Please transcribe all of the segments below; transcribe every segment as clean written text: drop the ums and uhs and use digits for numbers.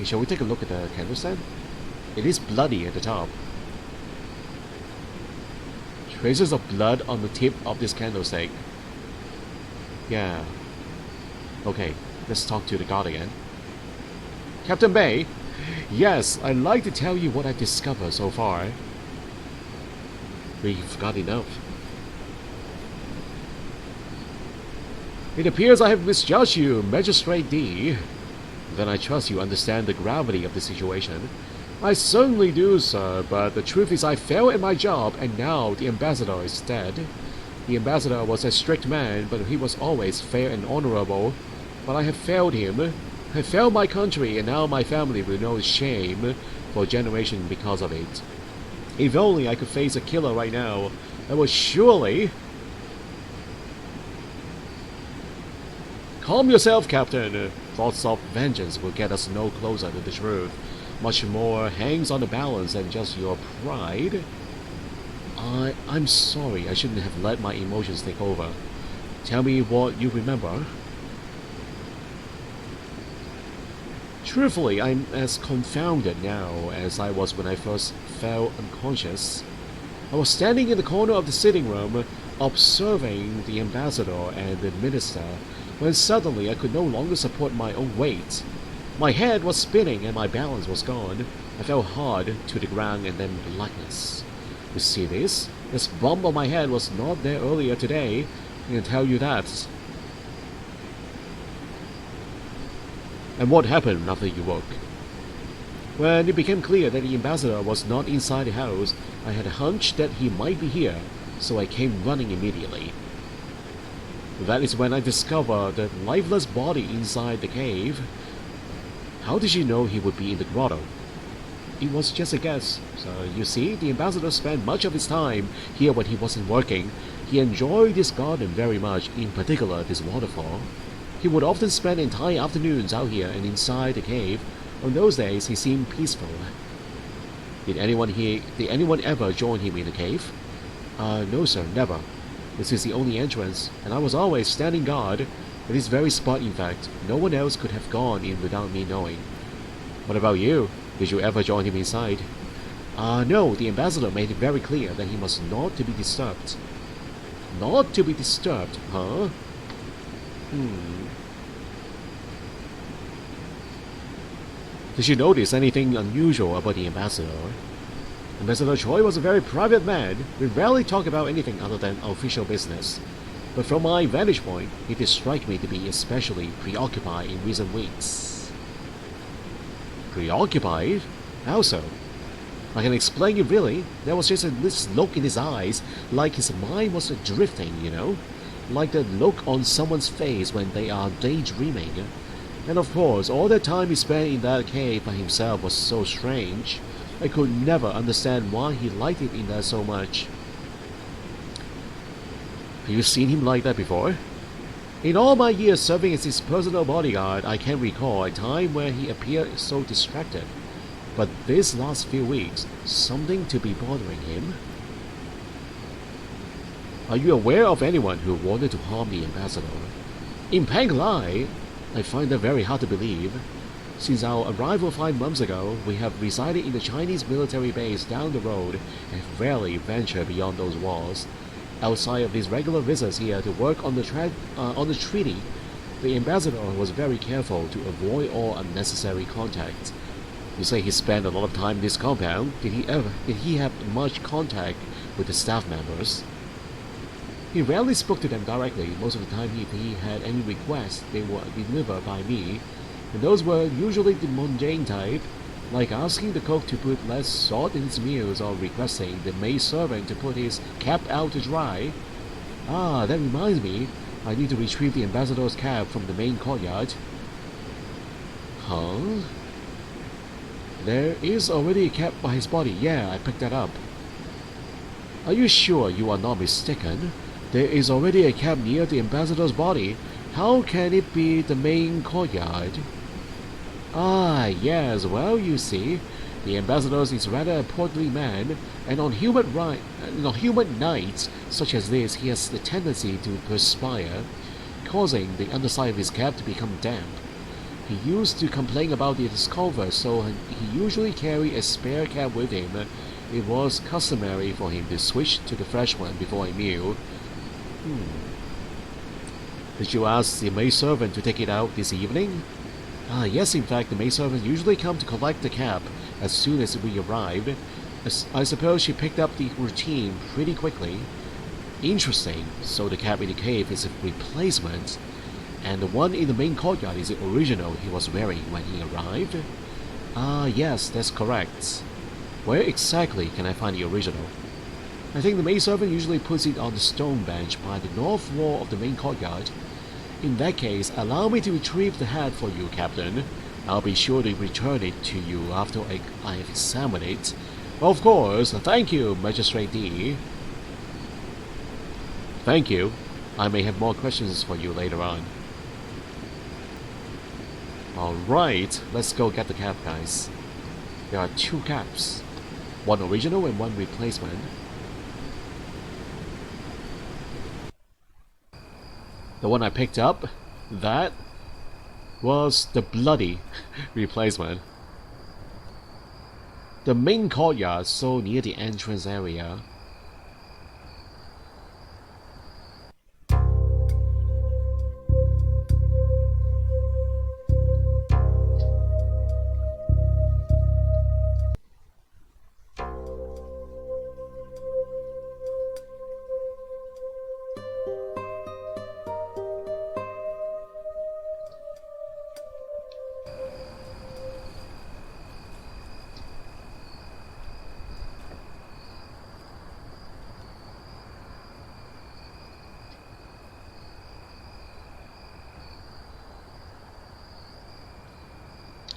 Okay, shall we take a look at the candlestick? It is bloody at the top. Traces of blood on the tip of this candlestick. Yeah. Okay, let's talk to the guard again. Captain Bay? Yes, I'd like to tell you what I've discovered so far. We've got enough. It appears I have misjudged you, Magistrate D. Then I trust you understand the gravity of the situation. I certainly do, sir, but the truth is I failed at my job, and now the ambassador is dead. The ambassador was a strict man, but he was always fair and honorable. But I have failed him. I failed my country, and now my family will know shame for a generation because of it. If only I could face a killer right now, I would surely... Calm yourself, Captain. Thoughts of vengeance will get us no closer to the truth. Much more hangs on the balance than just your pride. I'm sorry, I shouldn't have let my emotions take over. Tell me what you remember. Truthfully, I'm as confounded now as I was when I first fell unconscious. I was standing in the corner of the sitting room, observing the ambassador and the minister, when suddenly I could no longer support my own weight. My head was spinning and my balance was gone. I fell hard to the ground and then blackness. You see this? This bump on my head was not there earlier today. I can tell you that. And what happened after you woke? When it became clear that the ambassador was not inside the house, I had a hunch that he might be here, so I came running immediately. That is when I discovered the lifeless body inside the cave. How did you know he would be in the grotto? It was just a guess. So, you see, the ambassador spent much of his time here when he wasn't working. He enjoyed this garden very much, in particular this waterfall. He would often spend entire afternoons out here and inside the cave. On those days, he seemed peaceful. Did anyone ever join him in the cave? No, sir, never. This is the only entrance, and I was always standing guard. At this very spot, in fact, no one else could have gone in without me knowing. What about you? Did you ever join him inside? No, the ambassador made it very clear that he was not to be disturbed. Not to be disturbed, huh? Did you notice anything unusual about the ambassador? Ambassador Choi was a very private man. We rarely talk about anything other than official business. But from my vantage point, he did strike me to be especially preoccupied in recent weeks. Preoccupied? How so? I can explain it really. There was just this look in his eyes, like his mind was drifting, you know? Like the look on someone's face when they are daydreaming. And of course, all the time he spent in that cave by himself was so strange. I could never understand why he liked it in there so much. Have you seen him like that before? In all my years serving as his personal bodyguard, I can't recall a time where he appeared so distracted. But these last few weeks, something to be bothering him. Are you aware of anyone who wanted to harm the ambassador? In Panglai, I find that very hard to believe. Since our arrival 5 months ago, we have resided in the Chinese military base down the road and have rarely ventured beyond those walls. Outside of these regular visits here to work on the treaty, the ambassador was very careful to avoid all unnecessary contact. You say he spent a lot of time in this compound. Did he have much contact with the staff members? He rarely spoke to them directly. Most of the time, if he had any requests, they were delivered by me. And those were usually the mundane type, like asking the cook to put less salt in his meals or requesting the maid servant to put his cap out to dry. Ah, that reminds me, I need to retrieve the ambassador's cap from the main courtyard. Huh? There is already a cap by his body. Yeah, I picked that up. Are you sure you are not mistaken? There is already a cap near the ambassador's body. How can it be the main courtyard? Ah, yes, well, you see, the ambassador is rather a portly man, and on humid nights such as this, he has the tendency to perspire, causing the underside of his cap to become damp. He used to complain about the discomfort, so he usually carried a spare cap with him. It was customary for him to switch to the fresh one before a meal. Did you ask the maidservant to take it out this evening? Yes, in fact, the maidservant usually come to collect the cap as soon as we arrived. I suppose she picked up the routine pretty quickly. Interesting, so the cap in the cave is a replacement, and the one in the main courtyard is the original he was wearing when he arrived? Yes, that's correct. Where exactly can I find the original? I think the maidservant usually puts it on the stone bench by the north wall of the main courtyard. In that case, allow me to retrieve the hat for you, Captain. I'll be sure to return it to you after I have examined it. Of course, thank you, Magistrate D. Thank you. I may have more questions for you later on. Alright, let's go get the cap, guys. There are 2 caps. One original and one replacement. The one I picked up, that was the bloody replacement. The main courtyard, so near the entrance area.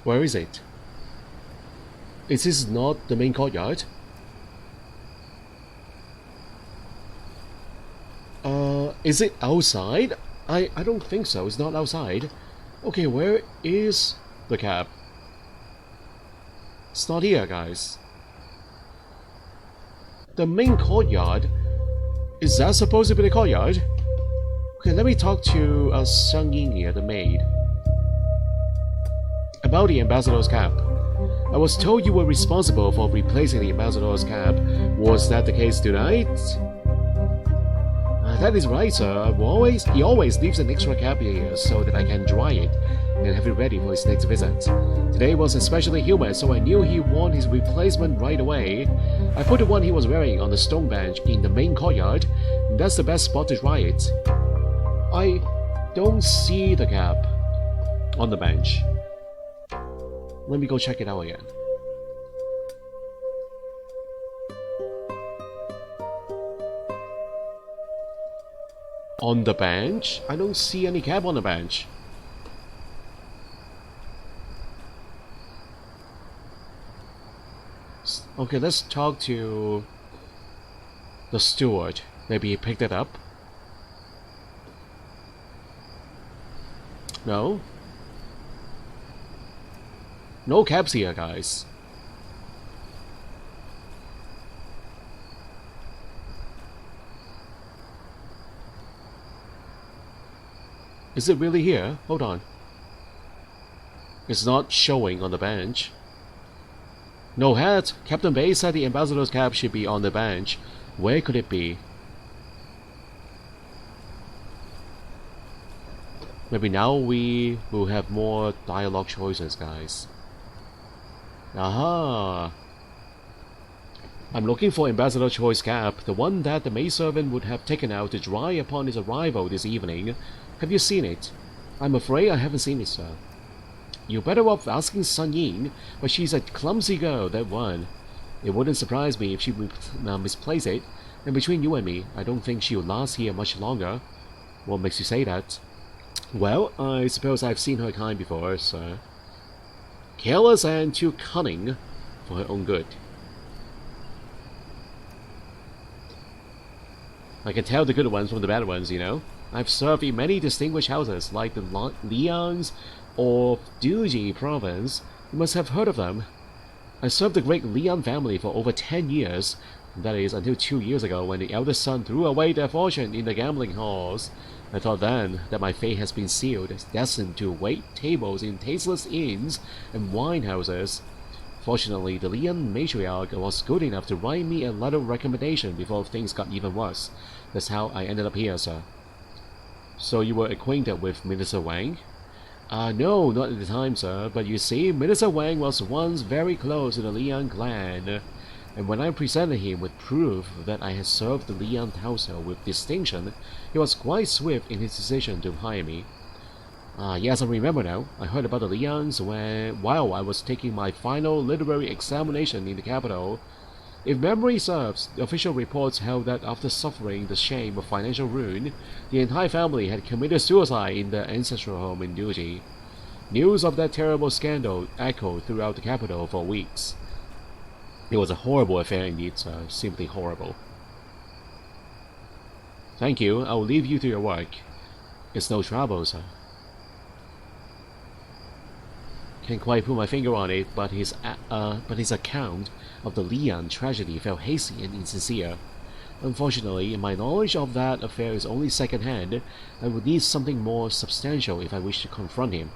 Where is it? Is this not the main courtyard? Is it outside? I don't think so, it's not outside. Okay, where is the cap? It's not here, guys. The main courtyard? Is that supposed to be the courtyard? Okay, let me talk to Sun Ying here, the maid. About the ambassador's cap. I was told you were responsible for replacing the ambassador's cap. Was that the case tonight? That is right, sir. He always leaves an extra cap here so that I can dry it and have it ready for his next visit. Today was especially humid, so I knew he wanted his replacement right away. I put the one he was wearing on the stone bench in the main courtyard. That's the best spot to dry it. I don't see the cap on the bench. Let me go check it out again. On the bench? I don't see any cap on the bench. Okay, let's talk to the steward. Maybe he picked it up? No? No caps here, guys. Is it really here? Hold on. It's not showing on the bench. No hat. Captain Bay said the ambassador's cap should be on the bench. Where could it be? Maybe now we will have more dialogue choices, guys. Aha! I'm looking for Ambassador Choi's cap, the one that the maidservant would have taken out to dry upon his arrival this evening. Have you seen it? I'm afraid I haven't seen it, sir. You're better off asking Sun Ying, but she's a clumsy girl, that one. It wouldn't surprise me if she misplaced it, and between you and me, I don't think she'll last here much longer. What makes you say that? Well, I suppose I've seen her kind before, sir. Careless and too cunning for her own good. I can tell the good ones from the bad ones, you know. I've served in many distinguished houses, like the Lians or Duji province. You must have heard of them. I served the great Lian family for over 10 years. That is, until 2 years ago, when the eldest son threw away their fortune in the gambling halls. I thought then that my fate has been sealed, destined to wait tables in tasteless inns and wine houses. Fortunately, the Leon matriarch was good enough to write me a letter of recommendation before things got even worse. That's how I ended up here, sir. So you were acquainted with Minister Wang? No, not at the time, sir, but you see, Minister Wang was once very close to the Leon clan, and when I presented him with proof that I had served the Leon household with distinction, he was quite swift in his decision to hire me. Yes, I remember now. I heard about the Leons while I was taking my final literary examination in the capital. If memory serves, the official reports held that after suffering the shame of financial ruin, the entire family had committed suicide in their ancestral home in Duji. News of that terrible scandal echoed throughout the capital for weeks. It was a horrible affair indeed, sir. Simply horrible. Thank you. I will leave you to your work. It's no trouble, sir. Can't quite put my finger on it, but his account of the Leon tragedy felt hasty and insincere. Unfortunately, my knowledge of that affair is only second-hand. I would need something more substantial if I wish to confront him.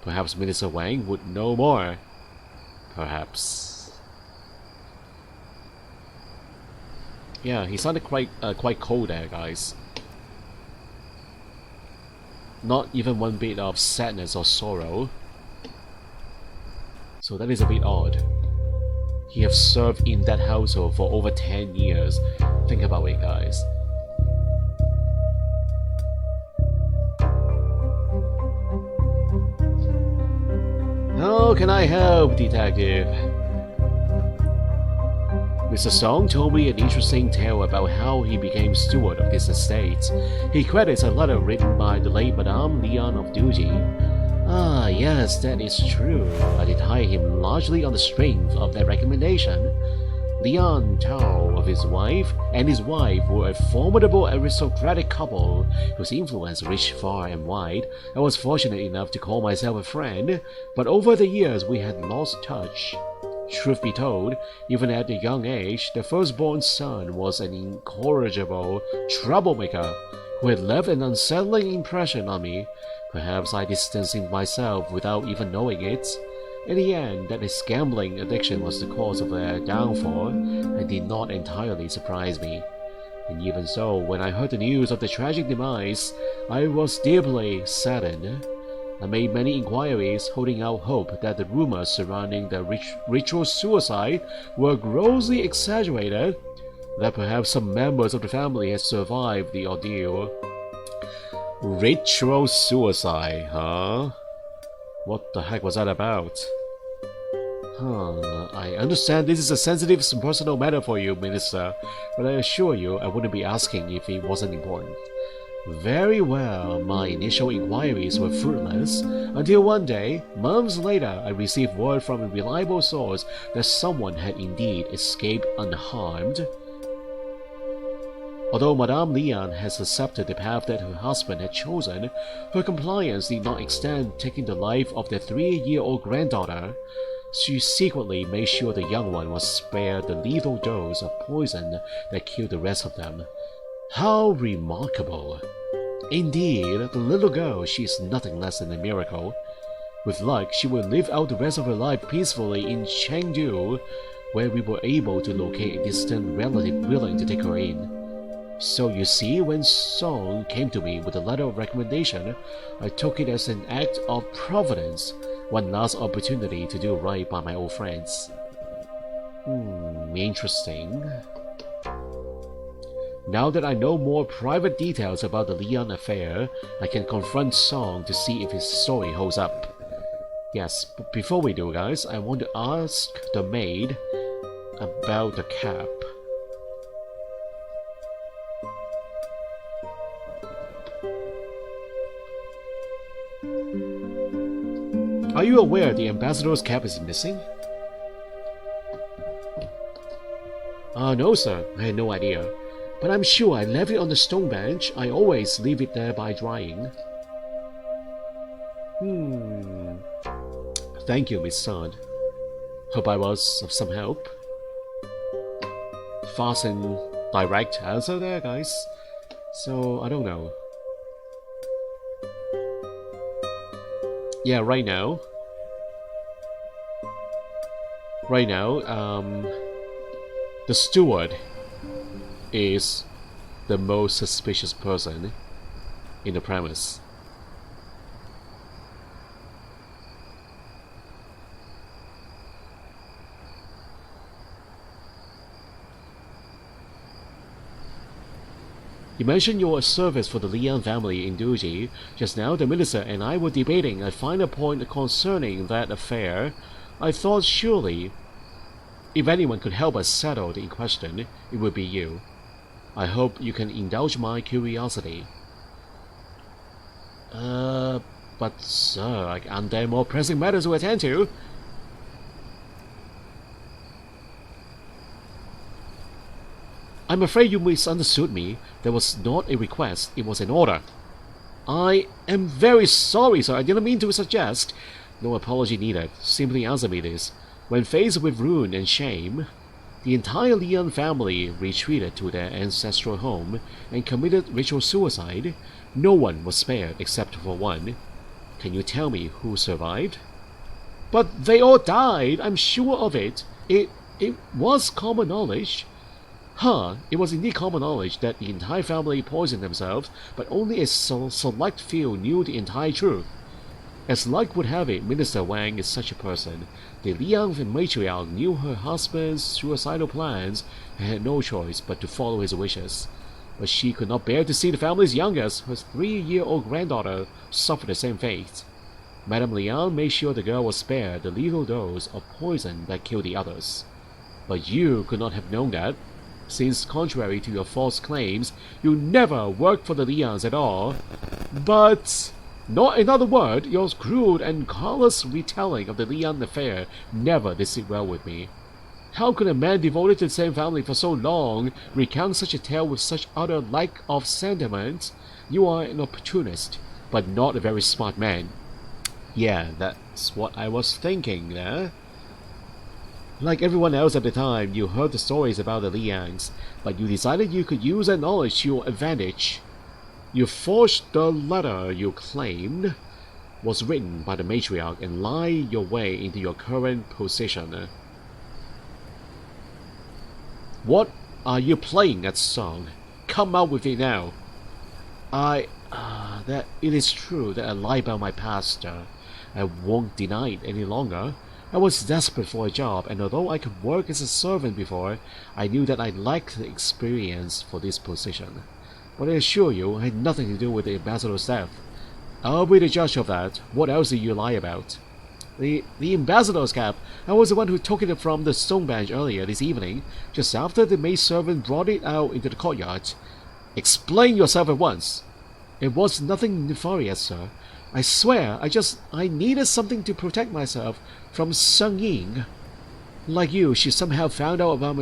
Perhaps Minister Wang would know more. Perhaps. Yeah, he sounded quite cold there, guys. Not even one bit of sadness or sorrow. So that is a bit odd. He has served in that household for over 10 years. Think about it, guys. How can I help, detective? Mr. Song told me an interesting tale about how he became steward of this estate. He credits a letter written by the late Madame Leon of Duji. Ah, yes, that is true. I did hire him largely on the strength of that recommendation. Leon Tao of his wife and his wife were a formidable aristocratic couple whose influence reached far and wide. I was fortunate enough to call myself a friend, but over the years we had lost touch. Truth be told, even at a young age, the firstborn son was an incorrigible troublemaker who had left an unsettling impression on me. Perhaps I distanced myself without even knowing it. In the end, that his gambling addiction was the cause of their downfall, and did not entirely surprise me. And even so, when I heard the news of the tragic demise, I was deeply saddened. I made many inquiries, holding out hope that the rumors surrounding the ritual suicide were grossly exaggerated, that perhaps some members of the family had survived the ordeal. Ritual suicide, huh? What the heck was that about? I understand this is a sensitive personal matter for you, Minister, but I assure you I wouldn't be asking if it wasn't important. Very well, my initial inquiries were fruitless, until one day, months later, I received word from a reliable source that someone had indeed escaped unharmed. Although Madame Leon has accepted the path that her husband had chosen, her compliance did not extend taking the life of their 3-year-old granddaughter. She secretly made sure the young one was spared the lethal dose of poison that killed the rest of them. How remarkable! Indeed, the little girl, she is nothing less than a miracle. With luck, she will live out the rest of her life peacefully in Chengdu, where we were able to locate a distant relative willing to take her in. So you see, when Song came to me with a letter of recommendation, I took it as an act of providence, one last opportunity to do right by my old friends. Interesting. Now that I know more private details about the Leon affair, I can confront Song to see if his story holds up. Yes, but before we do, guys, I want to ask the maid about the cap. Are you aware the ambassador's cap is missing? No, sir. I had no idea. But I'm sure I left it on the stone bench. I always leave it there by drying. Thank you, Miss Sand. Hope I was of some help. Fast and direct answer there, guys. So, I don't know. Yeah, right now, the steward is the most suspicious person in the premise. You mentioned your service for the Liang family in Duji. Just now, the minister and I were debating a final point concerning that affair. I thought surely, if anyone could help us settle the question, it would be you. I hope you can indulge my curiosity. But sir, aren't there more pressing matters to attend to? I'm afraid you misunderstood me. That was not a request, it was an order. I am very sorry, sir. I didn't mean to suggest. No apology needed. Simply answer me this. When faced with ruin and shame, the entire Liang family retreated to their ancestral home and committed ritual suicide. No one was spared except for one. Can you tell me who survived? But they all died, I'm sure of it. It was common knowledge. It was indeed common knowledge that the entire family poisoned themselves, but only a select few knew the entire truth. As luck would have it, Minister Wang is such a person. The Liang matriarch knew her husband's suicidal plans and had no choice but to follow his wishes. But she could not bear to see the family's youngest, her 3-year-old granddaughter, suffer the same fate. Madame Liang made sure the girl was spared the lethal dose of poison that killed the others. But you could not have known that, since contrary to your false claims, you never worked for the Liangs at all. But, not another word, your crude and callous retelling of the Liang affair never did sit well with me. How could a man devoted to the same family for so long recount such a tale with such utter lack of sentiment? You are an opportunist, but not a very smart man. Yeah, that's what I was thinking there. Like everyone else at the time, you heard the stories about the Liangs, but you decided you could use that knowledge to your advantage. You forged the letter you claimed was written by the matriarch and lied your way into your current position. What are you playing that song? Come out with it now. That it is true that I lied about my past. I won't deny it any longer. I was desperate for a job, and although I could work as a servant before, I knew that I lacked the experience for this position. But I assure you, I had nothing to do with the ambassador's death. I'll be the judge of that. What else did you lie about? The ambassador's cap. I was the one who took it from the stone bench earlier this evening, just after the maidservant brought it out into the courtyard. Explain yourself at once. It was nothing nefarious, sir. I swear, I needed something to protect myself from Sung Ying. Like you, she somehow found out about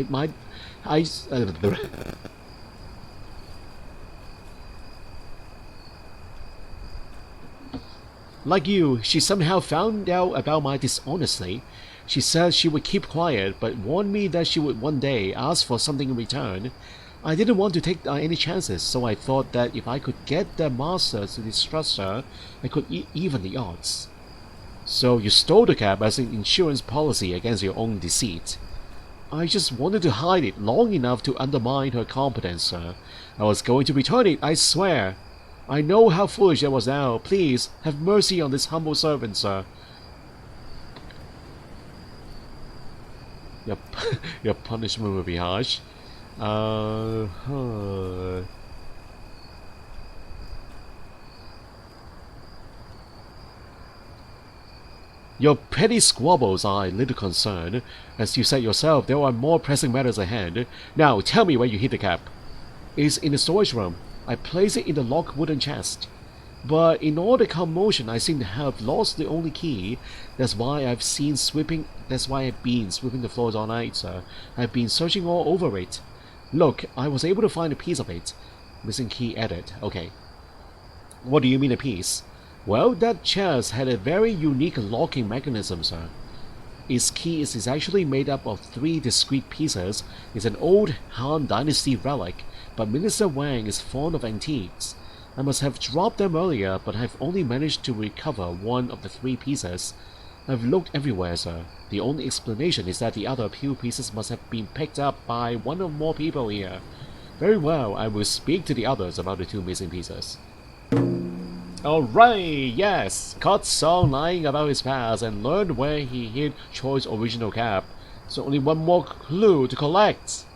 Like you, she somehow found out about my dishonesty. She said she would keep quiet, but warned me that she would one day ask for something in return. I didn't want to take any chances, so I thought that if I could get the master to distrust her, I could even the odds. So you stole the cap as an insurance policy against your own deceit. I just wanted to hide it long enough to undermine her competence, sir. I was going to return it, I swear. I know how foolish I was now. Please, have mercy on this humble servant, sir. Your punishment will be harsh. Your petty squabbles are a little concern. As you said yourself, there are more pressing matters ahead. Now, tell me where you hid the cap. It's in the storage room. I placed it in the locked wooden chest. But in all the commotion, I seem to have lost the only key. That's why I've been sweeping the floors all night, sir. I've been searching all over it. Look, I was able to find a piece of it. Missing key added. Okay. What do you mean a piece? Well, that chest had a very unique locking mechanism, sir. Its key is actually made up of 3 discrete pieces. It's an old Han Dynasty relic, but Minister Wang is fond of antiques. I must have dropped them earlier, but I've only managed to recover one of the 3 pieces. I've looked everywhere, sir. The only explanation is that the other 2 pieces must have been picked up by one or more people here. Very well, I will speak to the others about the 2 missing pieces. Alright, yes! Caught Song lying about his past and learned where he hid Choi's original cap. So only one more clue to collect!